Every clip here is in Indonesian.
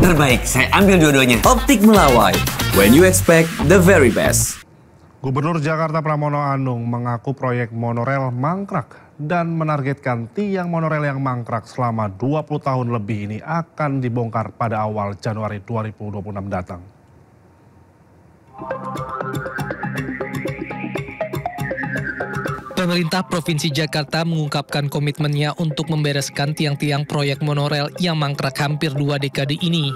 Terbaik, saya ambil dua-duanya. Optik Melawai, when you expect the very best. Gubernur Jakarta Pramono Anung mengaku proyek monorel mangkrak dan menargetkan tiang monorel yang mangkrak selama 20 tahun lebih ini akan dibongkar pada awal Januari 2026 datang. Pemerintah Provinsi Jakarta mengungkapkan komitmennya untuk membereskan tiang-tiang proyek monorel yang mangkrak hampir 2 dekade ini.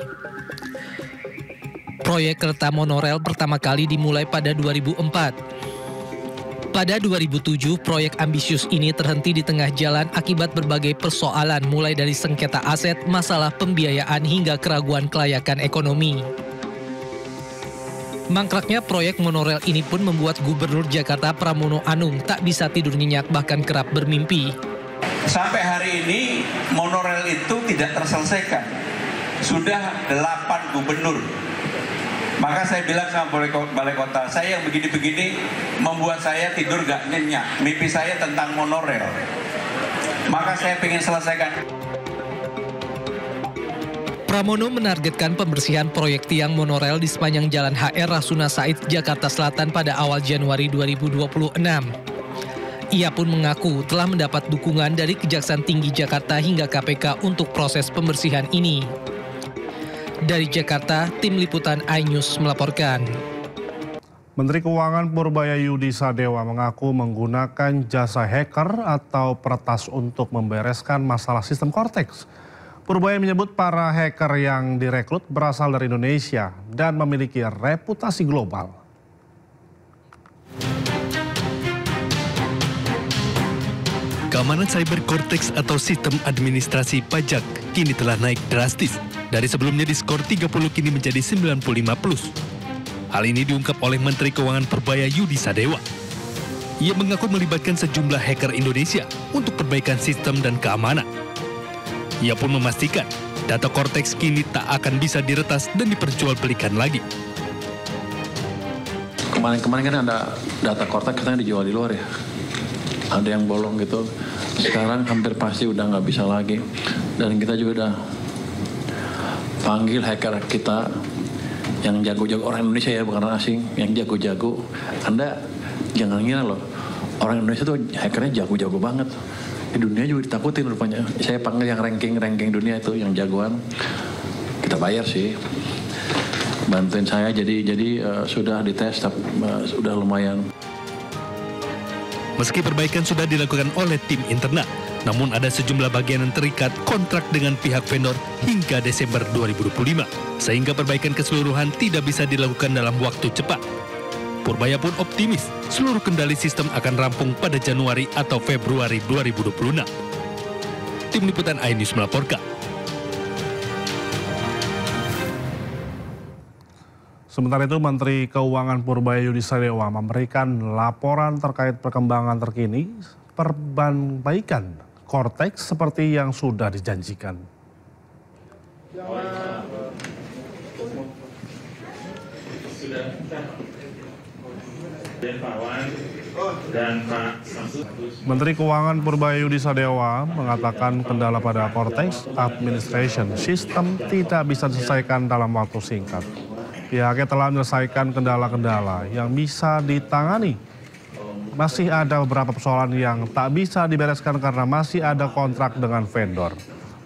Proyek kereta monorel pertama kali dimulai pada 2004. Pada 2007, proyek ambisius ini terhenti di tengah jalan akibat berbagai persoalan mulai dari sengketa aset, masalah pembiayaan hingga keraguan kelayakan ekonomi. Mangkraknya proyek monorel ini pun membuat Gubernur Jakarta Pramono Anung tak bisa tidur nyenyak bahkan kerap bermimpi. Sampai hari ini monorel itu tidak terselesaikan. Sudah 8 gubernur. Maka saya bilang sama balai kota, saya yang begini-begini membuat saya tidur gak nyenyak. Mimpi saya tentang monorel. Maka saya ingin selesaikan. Pramono menargetkan pembersihan proyek tiang monorel di sepanjang Jalan HR Rasuna Said, Jakarta Selatan pada awal Januari 2026. Ia pun mengaku telah mendapat dukungan dari Kejaksaan Tinggi Jakarta hingga KPK untuk proses pembersihan ini. Dari Jakarta, tim liputan iNews melaporkan. Menteri Keuangan Purbaya Yudi Sadewa mengaku menggunakan jasa hacker atau peretas untuk membereskan masalah sistem Cortex. Purbaya menyebut para hacker yang direkrut berasal dari Indonesia dan memiliki reputasi global. Keamanan cyber Cortex atau sistem administrasi pajak kini telah naik drastis. Dari sebelumnya diskor 30 kini menjadi 95+. Hal ini diungkap oleh Menteri Keuangan Purbaya Yudi Sadewa. Ia mengaku melibatkan sejumlah hacker Indonesia untuk perbaikan sistem dan keamanan. Ia pun memastikan data Cortex kini tak akan bisa diretas dan diperjualbelikan lagi. Kemarin kan ada data Cortex katanya dijual di luar ya. Ada yang bolong gitu. Sekarang hampir pasti udah nggak bisa lagi. Dan kita juga udah panggil hacker kita yang jago-jago, orang Indonesia ya, bukan orang asing, yang jago-jago. Anda jangan ngira loh, orang Indonesia tuh hackernya jago-jago banget. Di dunia juga ditakutin rupanya. Saya panggil yang ranking dunia itu, yang jagoan. Kita bayar sih, bantuin saya. Jadi sudah dites, sudah lumayan. Meski perbaikan sudah dilakukan oleh tim internal, namun ada sejumlah bagian yang terikat kontrak dengan pihak vendor hingga Desember 2025, sehingga perbaikan keseluruhan tidak bisa dilakukan dalam waktu cepat. Purbaya pun optimis seluruh kendali sistem akan rampung pada Januari atau Februari 2026. Tim liputan iNews melaporkan. Sementara itu, Menteri Keuangan Purbaya Yudi Sadewa memberikan laporan terkait perkembangan terkini perbaikan Cortex seperti yang sudah dijanjikan. Menteri Keuangan Purbaya Yudi Sadewa mengatakan kendala pada Cortex Administration System tidak bisa diselesaikan dalam waktu singkat. Pihaknya telah menyelesaikan kendala-kendala yang bisa ditangani. Masih ada beberapa persoalan yang tak bisa dibereskan karena masih ada kontrak dengan vendor.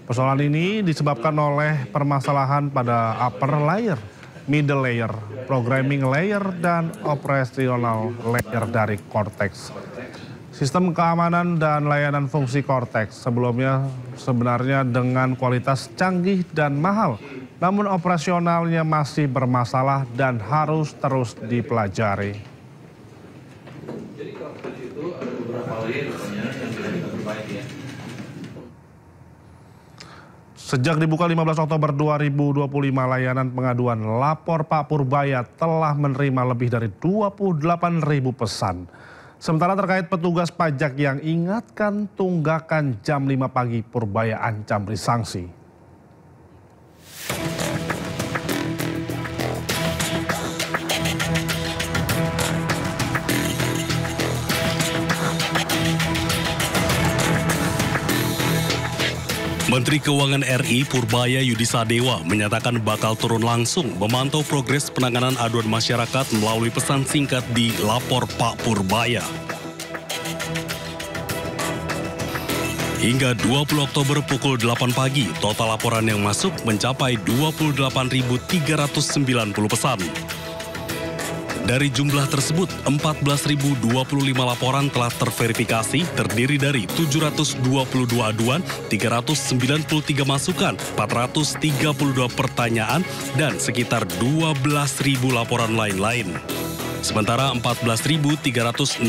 Persoalan ini disebabkan oleh permasalahan pada upper layer, middle layer, programming layer, dan operational layer dari Cortex. Sistem keamanan dan layanan fungsi Cortex sebelumnya sebenarnya dengan kualitas canggih dan mahal, namun operasionalnya masih bermasalah dan harus terus dipelajari. Jadi Cortex itu ada beberapa layer yang bisa kita perbaiki ya. Sejak dibuka 15 Oktober 2025, layanan pengaduan lapor Pak Purbaya telah menerima lebih dari 28.000 pesan. Sementara terkait petugas pajak yang ingatkan tunggakan jam 5 pagi, Purbaya ancam disanksi. Menteri Keuangan RI Purbaya Yudisadewa menyatakan bakal turun langsung memantau progres penanganan aduan masyarakat melalui pesan singkat di Lapor Pak Purbaya. Hingga 20 Oktober pukul 8 pagi, total laporan yang masuk mencapai 28.390 pesan. Dari jumlah tersebut, 14.025 laporan telah terverifikasi, terdiri dari 722 aduan, 393 masukan, 432 pertanyaan, dan sekitar 12.000 laporan lain-lain. Sementara 14.365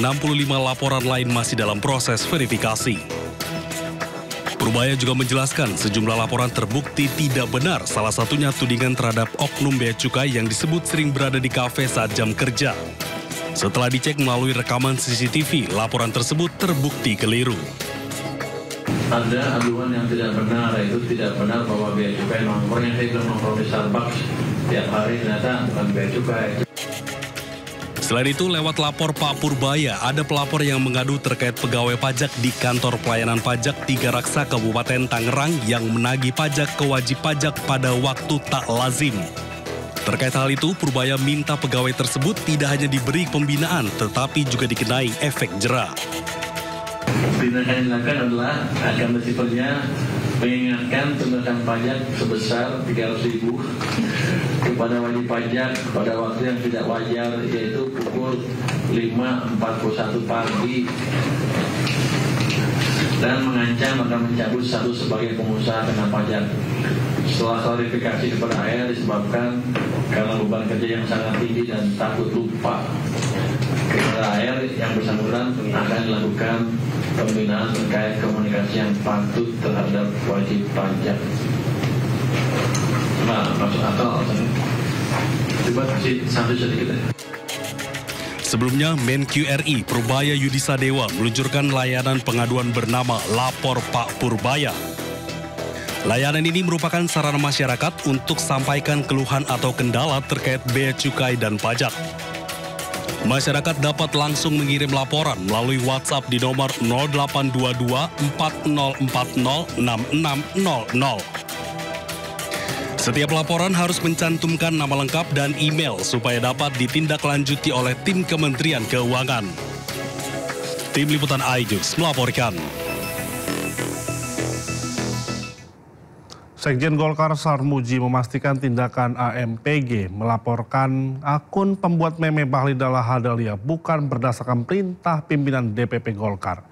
laporan lain masih dalam proses verifikasi. Purbaya juga menjelaskan sejumlah laporan terbukti tidak benar, salah satunya tudingan terhadap oknum bea cukai yang disebut sering berada di kafe saat jam kerja. Setelah dicek melalui rekaman CCTV, laporan tersebut terbukti keliru. Ada aduan yang tidak benar, itu tidak benar bahwa bea cukai nongkrong yang saya bilang nongkrong di Starbucks tiap hari ternyata bukan bea cukai. Selain itu, lewat lapor Pak Purbaya, ada pelapor yang mengadu terkait pegawai pajak di Kantor Pelayanan Pajak Tiga Raksa Kabupaten Tangerang yang menagih pajak ke wajib pajak pada waktu tak lazim. Terkait hal itu, Purbaya minta pegawai tersebut tidak hanya diberi pembinaan, tetapi juga dikenai efek jera. Tindakan yang dilakukan adalah akan bersifat mengingatkan tunggakan pajak sebesar 300.000 kepada wajib pajak pada waktu yang tidak wajar, yaitu pukul 5.41 pagi, dan mengancam akan mencabut status sebagai pengusaha kena pajak. Setelah klarifikasi kepada AR disebabkan karena beban kerja yang sangat tinggi dan takut lupa, kepada AR yang bersangkutan akan dilakukan pembinaan terkait komunikasi yang patuh terhadap wajib pajak. Nah, masuk akal. Coba kasih sampai sedikit ya. Sebelumnya, Menq RI Purbaya Yudisadewa meluncurkan layanan pengaduan bernama Lapor Pak Purbaya. Layanan ini merupakan sarana masyarakat untuk sampaikan keluhan atau kendala terkait bea cukai dan pajak. Masyarakat dapat langsung mengirim laporan melalui WhatsApp di nomor 0822 4040 6600. Setiap laporan harus mencantumkan nama lengkap dan email supaya dapat ditindaklanjuti oleh tim Kementerian Keuangan. Tim Liputan iNews melaporkan. Sekjen Golkar Sarmuji memastikan tindakan AMPG melaporkan akun pembuat meme Bahlil Lahadalia bukan berdasarkan perintah pimpinan DPP Golkar.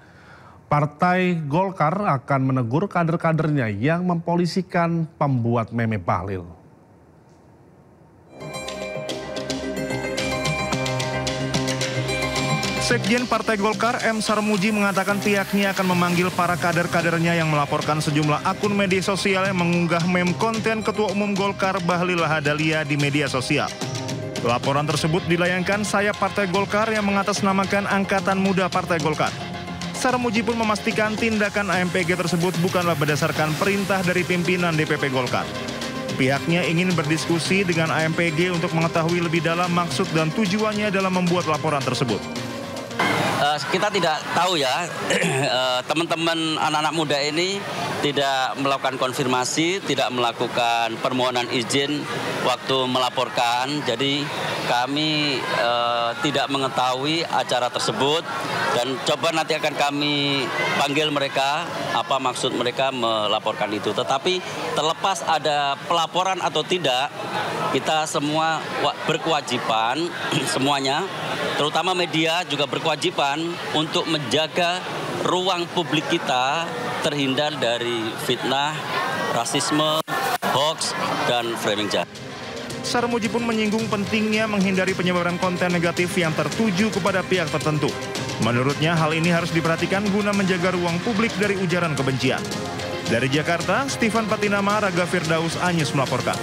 Partai Golkar akan menegur kader-kadernya yang mempolisikan pembuat meme Bahlil. Sekjen Partai Golkar M. Sarmuji mengatakan pihaknya akan memanggil para kader-kadernya yang melaporkan sejumlah akun media sosial yang mengunggah meme konten Ketua Umum Golkar Bahlil Lahadalia di media sosial. Laporan tersebut dilayangkan sayap Partai Golkar yang mengatasnamakan Angkatan Muda Partai Golkar. Sarmuji pun memastikan tindakan AMPG tersebut bukanlah berdasarkan perintah dari pimpinan DPP Golkar. Pihaknya ingin berdiskusi dengan AMPG untuk mengetahui lebih dalam maksud dan tujuannya dalam membuat laporan tersebut. Kita tidak tahu ya, teman-teman anak-anak muda ini tidak melakukan konfirmasi, tidak melakukan permohonan izin waktu melaporkan. Jadi kami tidak mengetahui acara tersebut dan coba nanti akan kami panggil mereka apa maksud mereka melaporkan itu. Tetapi terlepas ada pelaporan atau tidak, kita semua berkewajiban semuanya, terutama media juga berkewajiban untuk menjaga ruang publik kita terhindar dari fitnah, rasisme, hoax, dan framing jahat. Sarmuji pun menyinggung pentingnya menghindari penyebaran konten negatif yang tertuju kepada pihak tertentu. Menurutnya hal ini harus diperhatikan guna menjaga ruang publik dari ujaran kebencian. Dari Jakarta, Stephen Patinama, Raga Firdaus, iNews melaporkan.